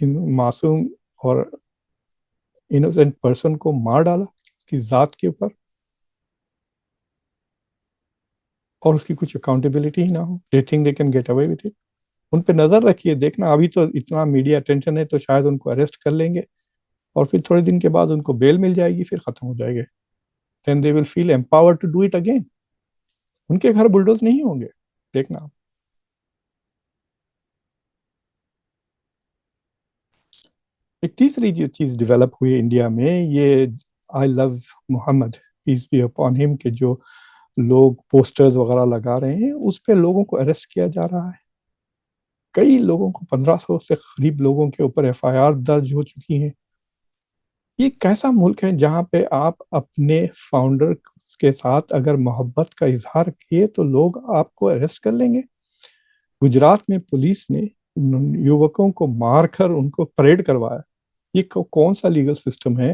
معصوم اور innocent person کو مار ڈالا اس کی ذات کے اوپر، اور اس کی کچھ اکاؤنٹیبلٹی ہی نہ ہو. They think they can get away with it. ان پہ نظر رکھیے، دیکھنا ابھی تو اتنا میڈیا اٹینشن ہے تو شاید ان کو اریسٹ کر لیں گے، اور پھر تھوڑے دن کے بعد ان کو بیل مل جائے گی، پھر ختم ہو جائے گا. then they will feel empowered to do it again. ان کے گھر بلڈوز نہیں ہوں گے، دیکھنا. ایک تیسری جو چیز ڈیولپ ہوئی انڈیا میں، یہ آئی لو محمد پیس بی اپون ہم کے جو لوگ پوسٹرز وغیرہ لگا رہے ہیں، اس پہ لوگوں کو اریسٹ کیا جا رہا ہے. کئی لوگوں کو 1500 سے قریب لوگوں کے اوپر ایف آئی آر درج ہو چکی ہیں. یہ کیسا ملک ہے جہاں پہ آپ اپنے فاؤنڈر کے ساتھ اگر محبت کا اظہار کیے تو لوگ آپ کو اریسٹ کر لیں گے؟ گجرات میں پولیس نے یووکوں کو مار کر ان کو پریڈ کروایا. یہ کون سا لیگل سسٹم ہے؟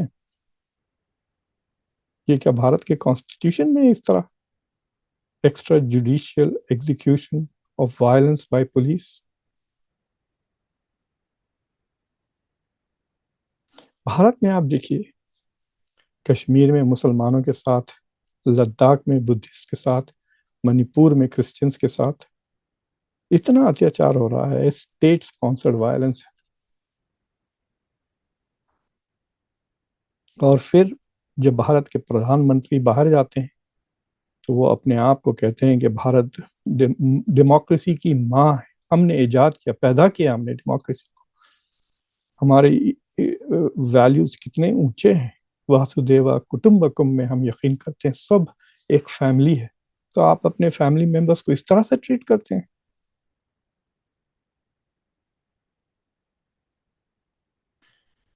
یہ کیا بھارت کے کانسٹیٹیوشن میں اس طرح extra judicial execution of violence by police? Bharat میں آپ دیکھیے، کشمیر میں مسلمانوں کے ساتھ، لداخ میں بدھسٹ کے ساتھ، منی پور میں کرسچنس کے ساتھ اتنا اتیاچار ہو رہا ہے. اسٹیٹ اسپانسرڈ وائلنس ہے. اور پھر جب بھارت کے پردھان منتری باہر جاتے ہیں تو وہ اپنے آپ کو کہتے ہیں کہ بھارت ڈیموکریسی کی ماں ہے، ہم نے ایجاد کیا، پیدا کیا ہم نے ڈیموکریسی کو. ہمارے ویلیوز کتنے اونچے ہیں. واسودیوا کٹمبکم میں ہم یقین کرتے ہیں سب ایک فیملی ہے. تو آپ اپنے فیملی ممبرس کو اس طرح سے ٹریٹ کرتے ہیں.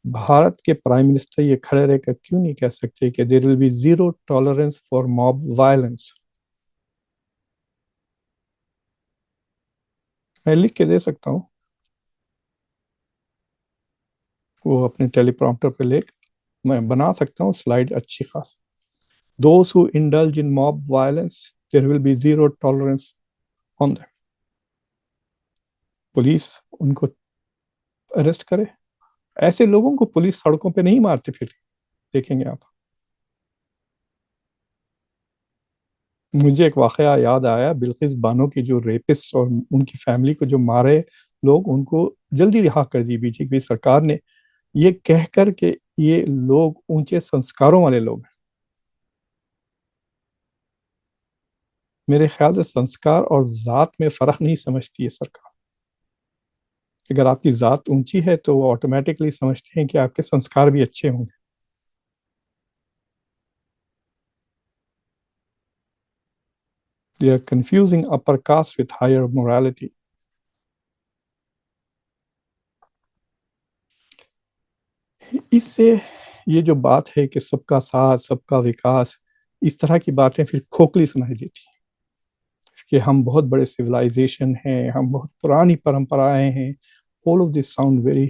بھارت کے پرائم منسٹر یہ کھڑے رہ کر کیوں نہیں کہہ سکتے کہ there will be zero tolerance for mob violence? میں لکھ کے دے سکتا ہوں، وہ اپنے ٹیلی پرومپٹر پہ لے کر میں بنا سکتا ہوں سلائیڈ اچھی خاص. Those who indulge in mob violence, there will be zero tolerance on them. Police ان کو اریسٹ کرے. ایسے لوگوں کو پولیس سڑکوں پہ نہیں مارتے پھر، دیکھیں گے آپ. مجھے ایک واقعہ یاد آیا، بلقیس بانو کی جو ریپس اور ان کی فیملی کو جو مارے لوگ، ان کو جلدی رہا کر دی بی جے پی سرکار نے، یہ کہہ کر کہ یہ لوگ اونچے سنسکاروں والے لوگ ہیں. میرے خیال سے سنسکار اور ذات میں فرق نہیں سمجھتی ہے سرکار. اگر آپ کی ذات اونچی ہے تو وہ آٹومیٹکلی سمجھتے ہیں کہ آپ کے سنسکار بھی اچھے ہوں گے. They are confusing upper caste with higher morality. اس سے یہ جو بات ہے کہ سب کا ساتھ، سب کا وکاس، اس طرح کی باتیں پھر کھوکھلی سنائی دیتی ہیں کہ ہم بہت بڑے سویلائزیشن ہیں، ہم بہت پرانی پرمپرائیں ہیں. all of this sound very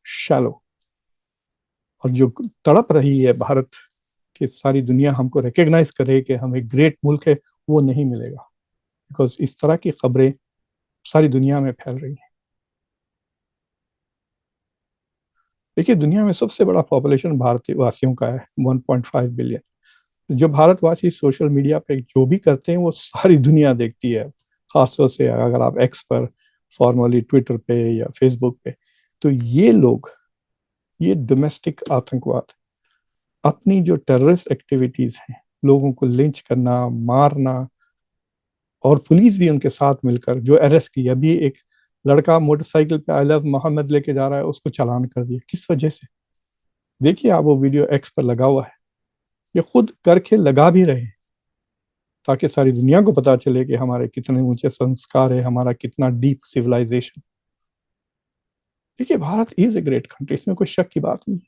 shallow. اور جو تڑپ رہی ہے بھارت کہ ساری دنیا ہم کو ریکگنائز کرے کہ ہم ایک گریٹ ملک ہے، وہ نہیں ملے گا، بیکاز اس طرح کی خبریں ساری دنیا میں پھیل رہی ہیں. دیکھیے، دنیا میں سب سے بڑا پاپولیشن بھارتی واسیوں کا ہے، 1.5 بلین. جو بھارت واسی سوشل میڈیا پہ جو بھی کرتے ہیں وہ ساری دنیا دیکھتی ہے. خاص طور سے اگر آپ ایکس پر، فارملی ٹویٹر پہ یا فیس بک پہ، تو یہ لوگ، یہ ڈومیسٹک آتنکواد، اپنی جو ٹیررسٹ ایکٹیویٹیز ہیں، لوگوں کو لنچ کرنا، مارنا، اور پولیس بھی ان کے ساتھ مل کر جو اریسٹ کیا. ابھی ایک لڑکا موٹر سائیکل پہ آئی لو محمد لے کے جا رہا ہے، اس کو چالان کر دیا. کس وجہ سے؟ دیکھیے آپ، وہ ویڈیو ایکس پر لگا ہوا ہے. یہ خود کر کے لگا بھی رہے ہیں تاکہ ساری دنیا کو پتا چلے کہ ہمارے کتنے اونچے سنسکار ہے، ہمارا کتنا ڈیپ سویلائزیشن. دیکھیے، بھارت از اے گریٹ کنٹری، اس میں کوئی شک کی بات نہیں ہے.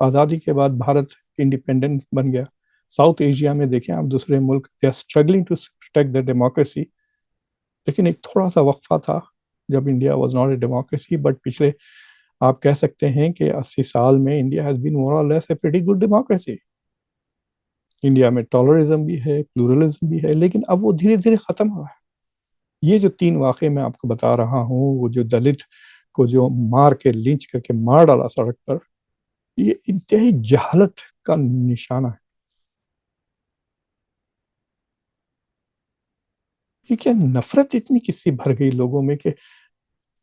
آزادی کے بعد بھارت انڈیپینڈنٹ بن گیا. ساؤتھ ایشیا میں دیکھیں آپ، دوسرے ملک they are struggling to protect the democracy. لیکن ایک تھوڑا سا وقفہ تھا جب India was not a democracy, but پچھلے آپ کہہ سکتے ہیں کہ 80 سال میں India has been more or less a pretty good democracy. India میں ٹالرزم بھی ہے، پلورلزم بھی ہے، لیکن اب وہ دھیرے دھیرے ختم ہوا ہے. یہ جو 3 واقعے میں آپ کو بتا رہا ہوں، وہ جو دلت کو جو مار کے لنچ کر کے مار ڈالا سڑک پر, یہ انتہائی جہالت کا نشانہ ہے. یہ کیا نفرت اتنی کس سے بھر گئی لوگوں میں کہ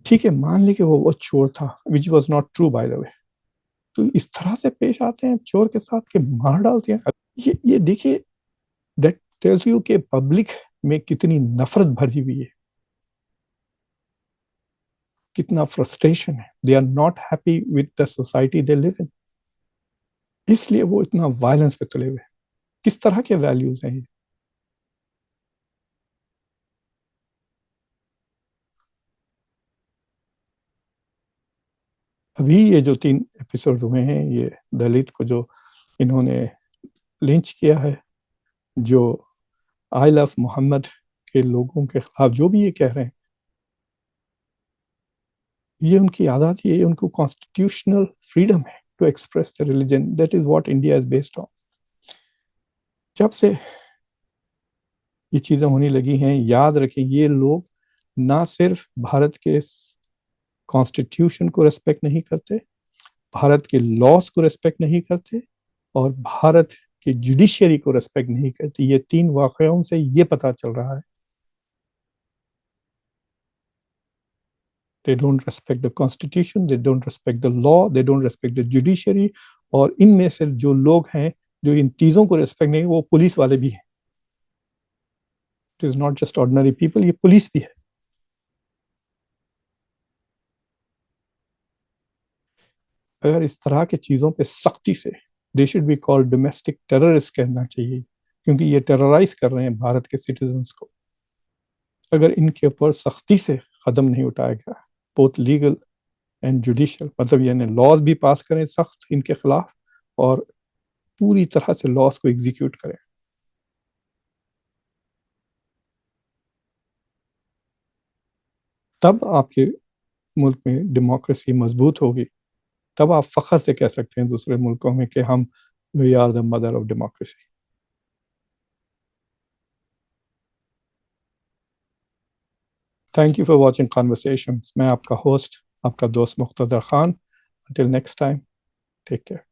ٹھیک ہے مان لی کہ وہ چور تھا, which was not true by the way, تو اس طرح سے پیش آتے ہیں چور کے ساتھ کہ مار ڈالتے ہیں. یہ دیکھیے, that tells you کہ پبلک میں کتنی نفرت بھری ہوئی ہے, کتنا فرسٹریشن ہے. they are not happy with the society they live in, اس لیے وہ اتنا وائلنس پہ تلے ہوئے. کس طرح کے ویلیوز ہیں یہ؟ ابھی یہ جو 3 ایپیسوڈ ہوئے ہیں, یہ دلت کو جو انہوں نے لنچ کیا ہے, جو آئی لو محمد کے لوگوں کے خلاف جو بھی یہ کہہ رہے ہیں, یہ ان کی آزادی ہے, یہ ان کو کانسٹیٹیوشنل فریڈم ہے to express the religion. That is what India is based on. جب سے یہ چیزیں ہونے لگی ہیں, یاد رکھیں یہ لوگ نہ صرف بھارت کے کانسٹیٹیوشن کو ریسپیکٹ نہیں کرتے, بھارت کے لاس کو ریسپیکٹ نہیں کرتے, اور بھارت کی جوڈیشری کو ریسپیکٹ نہیں کرتے. یہ 3 واقعوں سے یہ پتا چل رہا ہے. They don't respect the constitution, they don't respect the law, they don't respect the judiciary. اور ان میں سے جو لوگ ہیں جو ان چیزوں کو ریسپیکٹ نہیں, وہ پولیس والے بھی ہیں. It is not just ordinary people, یہ پولیس بھی ہے. اگر اس طرح کے چیزوں پہ سختی سے, they should be called domestic terrorists کہنا چاہیے, کیونکہ یہ ٹیررائز کر رہے ہیں بھارت کے سٹیزنز کو. اگر ان کے اوپر سختی سے قدم نہیں اٹھایا گیا, بہت لیگل اینڈ جوڈیشل, مطلب یعنی لاز بھی پاس کریں سخت ان کے خلاف, اور پوری طرح سے لاز کو ایگزیکیوٹ کریں, تب آپ کے ملک میں ڈیموکریسی مضبوط ہوگی. تب آپ فخر سے کہہ سکتے ہیں دوسرے ملکوں میں کہ ہم we are the mother of democracy. Thank you for watching conversations. میں آپ کا ہوسٹ, آپ کا دوست مقتدر Khan. Until next time, take care.